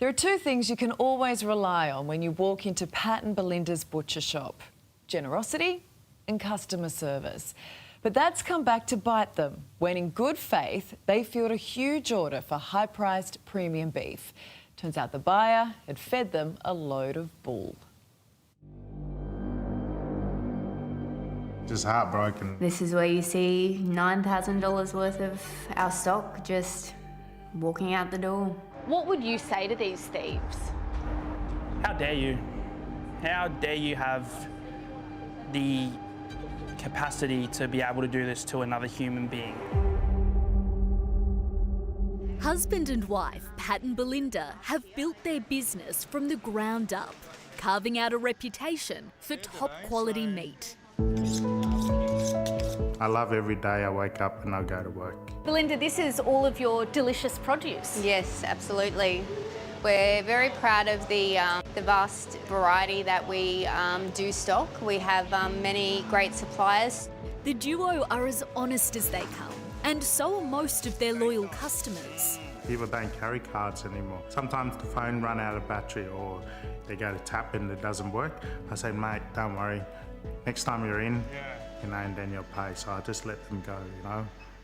There are two things you can always rely on when you walk into Pat and Belinda's butcher shop: generosity and customer service. But that's come back to bite them when, in good faith, they filled a huge order for high-priced premium beef. Turns out the buyer had fed them a load of bull. Just heartbroken. This is where you see $9,000 worth of our stock just walking out the door. What would you say to these thieves? How dare you? How dare you have the capacity to be able to do this to another human being? Husband and wife, Pat and Belinda, have built their business from the ground up, carving out a reputation for top quality meat. I love every day I wake up and I go to work. Belinda, this is all of your delicious produce. Yes, absolutely. We're very proud of the vast variety that we do stock. We have many great suppliers. The duo are as honest as they come, and so are most of their loyal customers. People don't carry cards anymore. Sometimes the phone run out of battery or they go to tap and it doesn't work. I say, mate, don't worry. Next time you're in, and then you'll pay. So I just let them go,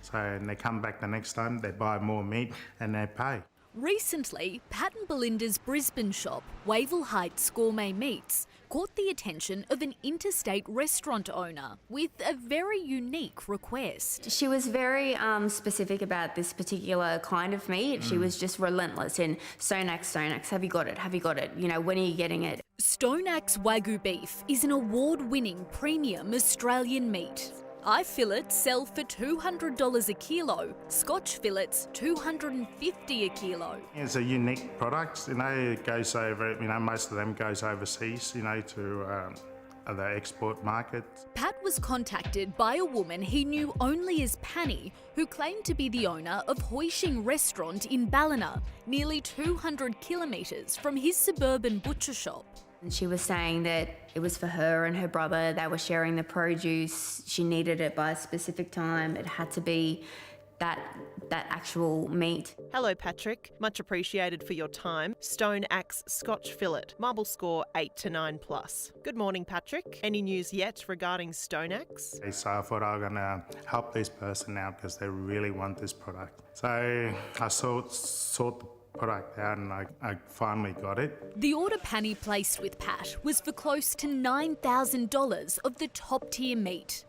So and they come back the next time, they buy more meat and they pay. Recently, Pat and Belinda's Brisbane shop, Wavell Heights Gourmet Meats, caught the attention of an interstate restaurant owner with a very unique request. She was very specific about this particular kind of meat. She was just relentless in Stone Axe, have you got it, have you got it? When are you getting it? Stone Axe Wagyu beef is an award-winning premium Australian meat. Eye fillets sell for $200 a kilo, Scotch fillets $250 a kilo. It's a unique product, it goes over, most of them goes overseas, to the export market. Pat was contacted by a woman he knew only as Panny, who claimed to be the owner of Hoishing Restaurant in Ballina, nearly 200 kilometres from his suburban butcher shop. And she was saying that it was for her and her brother. They were sharing the produce. She needed it by a specific time. It had to be that actual meat. Hello, Patrick. Much appreciated for your time. Stone Axe Scotch Fillet. Marble score 8 to 9+. Good morning, Patrick. Any news yet regarding Stone Axe? So I thought I was going to help this person out because they really want this product. So I sought the product out and I finally got it. The order Panny placed with Pat was for close to $9,000 of the top-tier meat.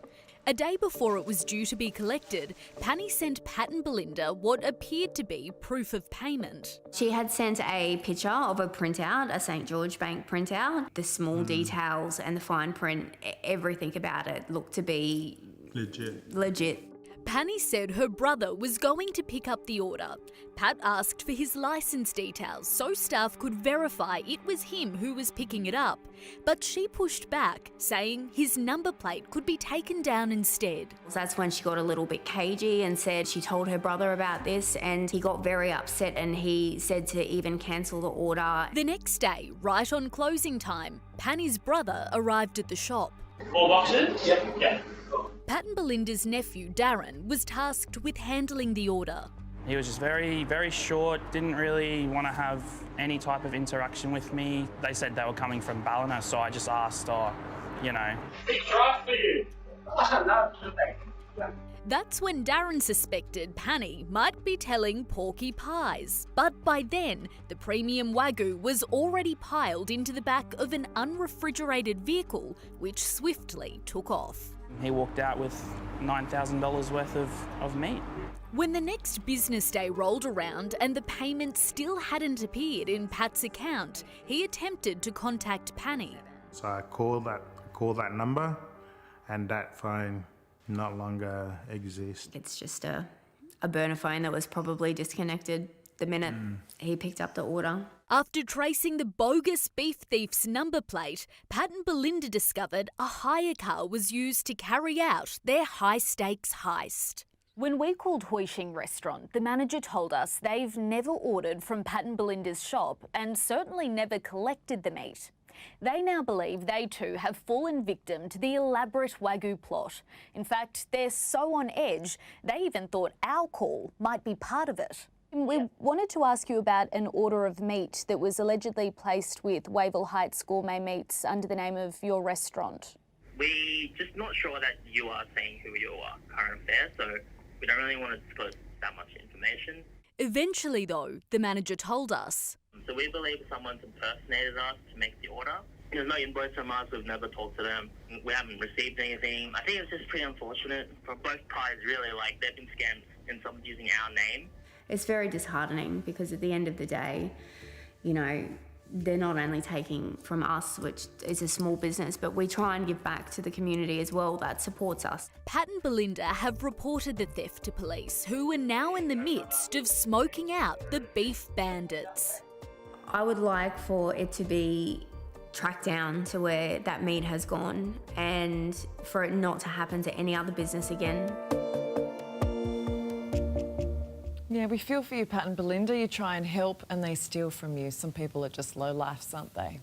A day before it was due to be collected, Panny sent Pat and Belinda what appeared to be proof of payment. She had sent a picture of a printout, a St. George Bank printout. The small details and the fine print, everything about it looked to be legit. Panny said her brother was going to pick up the order. Pat asked for his licence details so staff could verify it was him who was picking it up. But she pushed back, saying his number plate could be taken down instead. That's when she got a little bit cagey and said she told her brother about this, and he got very upset and he said to even cancel the order. The next day, right on closing time, Panny's brother arrived at the shop. 4 boxes? Yep. Pat and Belinda's nephew, Darren, was tasked with handling the order. He was just very, very short, didn't really want to have any type of interaction with me. They said they were coming from Ballina, so I just asked, Big drive for you. That's when Darren suspected Panny might be telling porky pies. But by then, the premium Wagyu was already piled into the back of an unrefrigerated vehicle, which swiftly took off. He walked out with $9,000 worth of meat. When the next business day rolled around and the payment still hadn't appeared in Pat's account, he attempted to contact Panny. So I called that number and that phone no longer exists. It's just a burner phone that was probably disconnected the minute he picked up the order. After tracing the bogus beef thief's number plate, Pat and Belinda discovered a hire car was used to carry out their high-stakes heist. When we called Hoishing Restaurant, the manager told us they've never ordered from Pat and Belinda's shop and certainly never collected the meat. They now believe they too have fallen victim to the elaborate Wagyu plot. In fact, they're so on edge, they even thought our call might be part of it. We wanted to ask you about an order of meat that was allegedly placed with Wavell Heights Gourmet Meats under the name of your restaurant. We just not sure that you are saying who you are, Current Affair, so we don't really want to disclose that much information. Eventually, though, the manager told us. So we believe someone's impersonated us to make the order. There's no invoice from us, we've never talked to them, we haven't received anything. I think it's just pretty unfortunate for both parties, really, like they've been scammed and someone's using our name. It's very disheartening because at the end of the day, you know, they're not only taking from us, which is a small business, but we try and give back to the community as well that supports us. Pat and Belinda have reported the theft to police, who are now in the midst of smoking out the beef bandits. I would like for it to be tracked down to where that meat has gone and for it not to happen to any other business again. Yeah, we feel for you, Pat and Belinda. You try and help and they steal from you. Some people are just low lifes, aren't they?